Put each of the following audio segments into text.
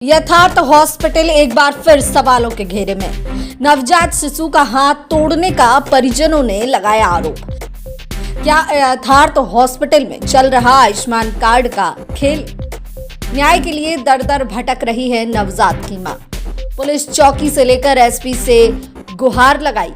यथार्थ हॉस्पिटल एक बार फिर सवालों के घेरे में। नवजात शिशु का हाथ तोड़ने का परिजनों ने लगाया आरोप। क्या यथार्थ हॉस्पिटल में चल रहा आयुष्मान कार्ड का खेल? न्याय के लिए दर दर भटक रही है नवजात की मां। पुलिस चौकी से लेकर एसपी से गुहार लगाई।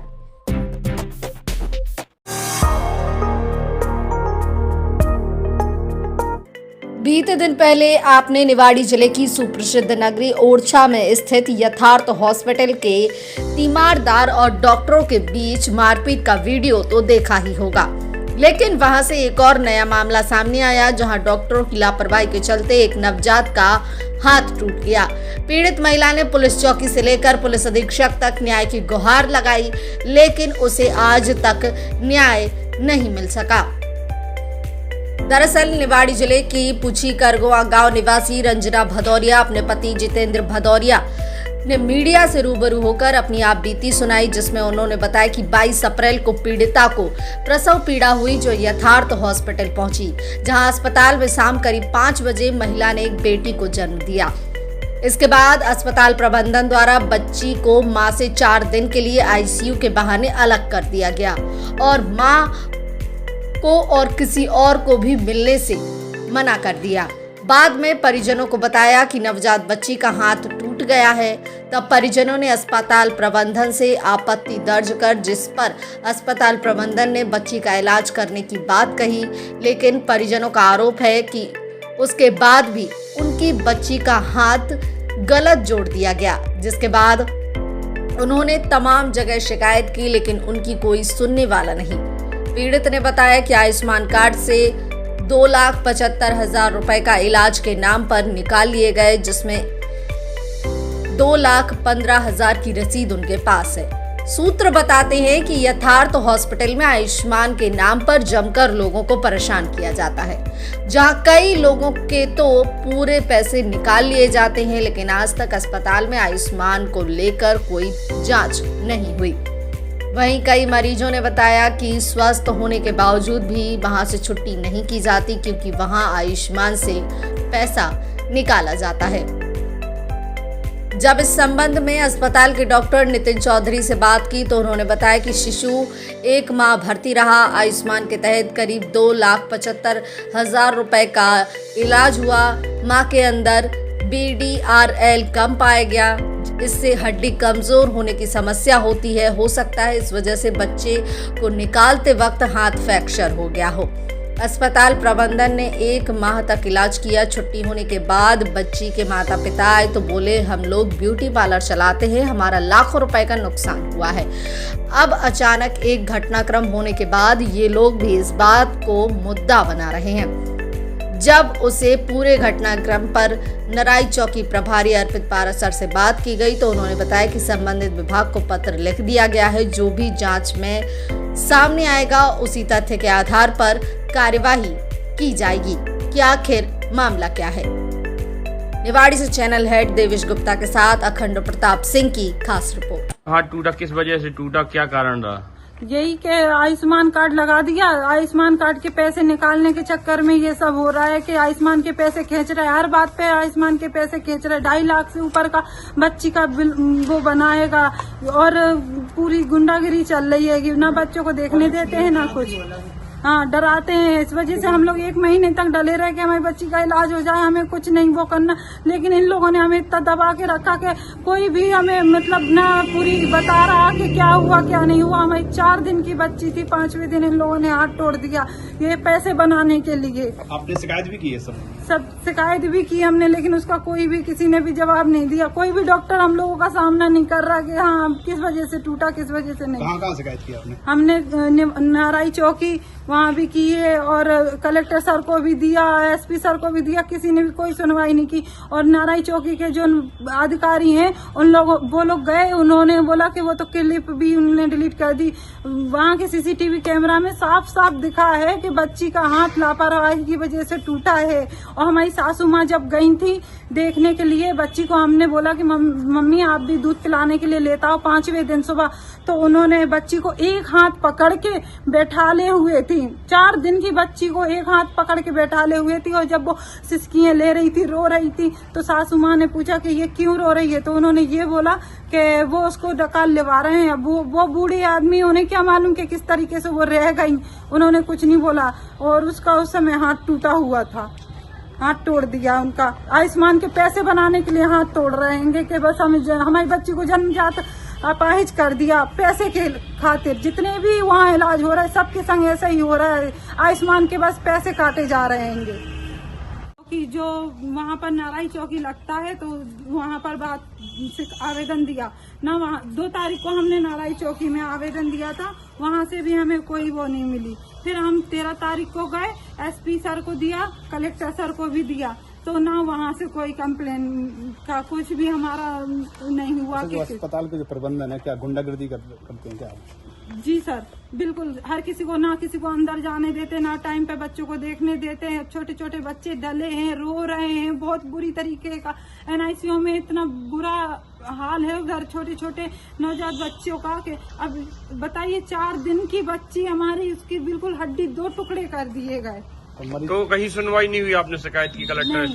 बीते दिन पहले आपने निवाड़ी जिले की सुप्रसिद्ध नगरी ओरछा में स्थित यथार्थ हॉस्पिटल के तीमारदार और डॉक्टरों के बीच मारपीट का वीडियो तो देखा ही होगा, लेकिन वहां से एक और नया मामला सामने आया जहां डॉक्टरों की लापरवाही के चलते एक नवजात का हाथ टूट गया। पीड़ित महिला ने पुलिस चौकी से लेकर पुलिस अधीक्षक तक न्याय की गुहार लगाई, लेकिन उसे आज तक न्याय नहीं मिल सका। दरअसल निवाड़ी जिले की पुछी करगोआ गांव निवासी रंजना भदौरिया अपने पति जितेंद्र भदौरिया ने मीडिया से रूबरू होकर अपनी आप बीती सुनाई, जिसमें उन्होंने बताया कि 22 अप्रैल को पीड़िता को प्रसव पीड़ा हुई, जो यथार्थ हॉस्पिटल पहुंची, जहां अस्पताल में शाम करीब 5 बजे महिला ने एक बेटी को जन्म दिया। इसके बाद अस्पताल प्रबंधन द्वारा बच्ची को मां से 4 दिन के लिए आईसीयू के बहाने अलग कर दिया गया और मां को और किसी और को भी मिलने से मना कर दिया। बाद में परिजनों को बताया कि नवजात बच्ची का हाथ टूट गया है। तब परिजनों ने अस्पताल प्रबंधन से आपत्ति दर्ज कर, जिस पर अस्पताल प्रबंधन ने बच्ची का इलाज करने की बात कही, लेकिन परिजनों का आरोप है कि उसके बाद भी उनकी बच्ची का हाथ गलत जोड़ दिया गया, जिसके बाद उन्होंने तमाम जगह शिकायत की, लेकिन उनकी कोई सुनने वाला नहीं। पीड़ित ने बताया कि आयुष्मान कार्ड से 2,75,000 रुपए का इलाज के नाम पर निकाल लिए गए, जिसमें 2,15,000 की रसीद उनके पास है। सूत्र बताते हैं कि यथार्थ हॉस्पिटल में आयुष्मान के नाम पर जमकर लोगों को परेशान किया जाता है, जहां कई लोगों के तो पूरे पैसे निकाल लिए जाते हैं, लेकिन आज तक अस्पताल में आयुष्मान को लेकर कोई जांच नहीं हुई। वहीं कई मरीजों ने बताया कि स्वस्थ होने के बावजूद भी वहां से छुट्टी नहीं की जाती, क्योंकि वहां आयुष्मान से पैसा निकाला जाता है। जब इस संबंध में अस्पताल के डॉक्टर नितिन चौधरी से बात की तो उन्होंने बताया कि शिशु 1 माह भर्ती रहा। आयुष्मान के तहत करीब 2,75,000 रुपए का इलाज हुआ। मां के अंदर BDRL कम पाया गया, इससे हड्डी कमजोर होने की समस्या होती है। हो सकता है इस वजह से बच्चे को निकालते वक्त हाथ फ्रैक्चर हो गया हो। अस्पताल प्रबंधन ने 1 माह तक इलाज किया। छुट्टी होने के बाद बच्ची के माता पिता आए तो बोले, हम लोग ब्यूटी पार्लर चलाते हैं, हमारा लाखों रुपए का नुकसान हुआ है। अब अचानक एक घटनाक्रम होने के बाद ये लोग भी इस बात को मुद्दा बना रहे हैं। जब उसे पूरे घटनाक्रम पर नराई चौकी प्रभारी अर्पित पारासर से बात की गई तो उन्होंने बताया कि संबंधित विभाग को पत्र लिख दिया गया है। जो भी जांच में सामने आएगा उसी तथ्य के आधार पर कार्यवाही की जाएगी कि आखिर मामला क्या है। निवाड़ी से चैनल हेड देवेश गुप्ता के साथ अखंड प्रताप सिंह की खास रिपोर्ट। हाथ टूटा, किस वजह से टूटा, क्या कारण रहा? यही के आयुष्मान कार्ड लगा दिया। आयुष्मान कार्ड के पैसे निकालने के चक्कर में ये सब हो रहा है कि आयुष्मान के पैसे खींच रहे हैं, हर बात पे आयुष्मान के पैसे खींच रहे हैं। 2.5 लाख से ऊपर का बच्ची का बिल वो बनाएगा और पूरी गुंडागिरी चल रही है कि ना बच्चों को देखने देते हैं ना कुछ। हाँ, डराते हैं। इस वजह से हम लोग 1 महीने तक डले रहे कि हमारी बच्ची का इलाज हो जाए, हमें कुछ नहीं वो करना, लेकिन इन लोगों ने हमें इतना दबा के रखा कि कोई भी हमें मतलब ना पूरी बता रहा कि क्या हुआ क्या नहीं हुआ। हमारी 4 दिन की बच्ची थी, 5वें दिन इन लोगों ने हाथ तोड़ दिया ये पैसे बनाने के लिए। आपने शिकायत भी की है? सब शिकायत भी की हमने, लेकिन उसका कोई भी किसी ने भी जवाब नहीं दिया। कोई भी डॉक्टर हम लोगों का सामना नहीं कर रहा कि हाँ किस वजह से टूटा, किस वजह से नहीं। कहाँ शिकायत की आपने? हमने नाराई चौकी वहाँ भी की है और कलेक्टर सर को भी दिया, एसपी सर को भी दिया, किसी ने भी कोई सुनवाई नहीं की। और नाराई चौकी के जो अधिकारी हैं उन लोगों वो लोग गए, उन्होंने बोला कि वो तो क्लिप भी उन्होंने डिलीट कर दी। वहाँ के सीसीटीवी कैमरा में साफ साफ दिखा है कि बच्ची का हाथ लापरवाही की वजह से टूटा है। और हमारी सासू माँ जब गई थी देखने के लिए बच्ची को, हमने बोला कि मम्मी आप भी दूध पिलाने के लिए लेता हो 5वें दिन सुबह, तो उन्होंने बच्ची को एक हाथ पकड़ के बैठाले हुए थी थी। 4 दिन की बच्ची को एक हाथ पकड़ के बैठाले हुए थी, और जब वो सिसकियां ले रही थी, रो रही थी, तो सासू माँ ने पूछा कि ये क्यों रो रही है, तो उन्होंने ये बोला कि वो उसको डकाल लेवा रहे हैं। अब वो बूढ़ी आदमी, उन्हें क्या मालूम कि किस तरीके से वो रह गई, उन्होंने कुछ नहीं बोला। और उसका उस समय हाथ टूटा हुआ था, हाथ तोड़ दिया उनका। आयुष्मान के पैसे बनाने के लिए हाथ तोड़ रहे हैं कि बस हमारी बच्ची को जन्मजात अपाहिज कर दिया पैसे के खातिर। जितने भी वहाँ इलाज हो रहा है सबके संग ऐसा ही हो रहा है, आयुष्मान के बस पैसे काटे जा रहे हैं। कि जो वहाँ पर नाराई चौकी लगता है, तो वहाँ पर बात से आवेदन दिया ना, वहाँ 2 तारीख को हमने नाराई चौकी में आवेदन दिया था, वहाँ से भी हमें कोई वो नहीं मिली। फिर हम 13 तारीख को गए, एसपी सर को दिया, कलेक्टर सर को भी दिया, तो ना वहाँ से कोई कंप्लेन का कुछ भी हमारा नहीं हुआ। जो अस्पताल के जो प्रबंधन है, क्या गुंडागर्दी करते हैं क्या? जी सर, बिल्कुल। हर किसी को ना किसी को अंदर जाने देते, ना टाइम पे बच्चों को देखने देते हैं। छोटे छोटे बच्चे डले हैं, रो रहे हैं, बहुत बुरी तरीके का। NICU में इतना बुरा हाल है उधर छोटे छोटे नवजात बच्चों का कि अब बताइए, 4 दिन की बच्ची हमारी, उसकी बिल्कुल हड्डी 2 टुकड़े कर दिए गए। तो कहीं सुनवाई नहीं हुई? आपने शिकायत की कलेक्टर?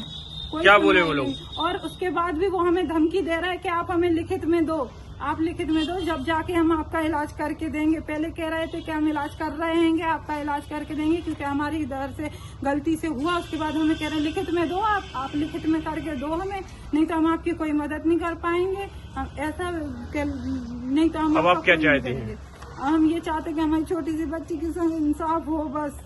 क्या बोले वो लोग? और उसके बाद भी वो हमें धमकी दे रहा है कि आप हमें लिखित में दो, आप लिखित में दो, जब जाके हम आपका इलाज करके देंगे। पहले कह रहे थे कि हम इलाज कर रहे हैं, आपका इलाज करके देंगे, क्योंकि हमारी इधर से गलती से हुआ। उसके बाद हमें कह रहे हैं लिखित में दो, आप लिखित में करके दो हमें, नहीं तो हम आपकी कोई मदद नहीं कर पाएंगे। ऐसा नहीं तो हम। अब आप क्या चाहते हैं? हम ये चाहते कि हमारी छोटी सी बच्ची के संग इंसाफ हो बस।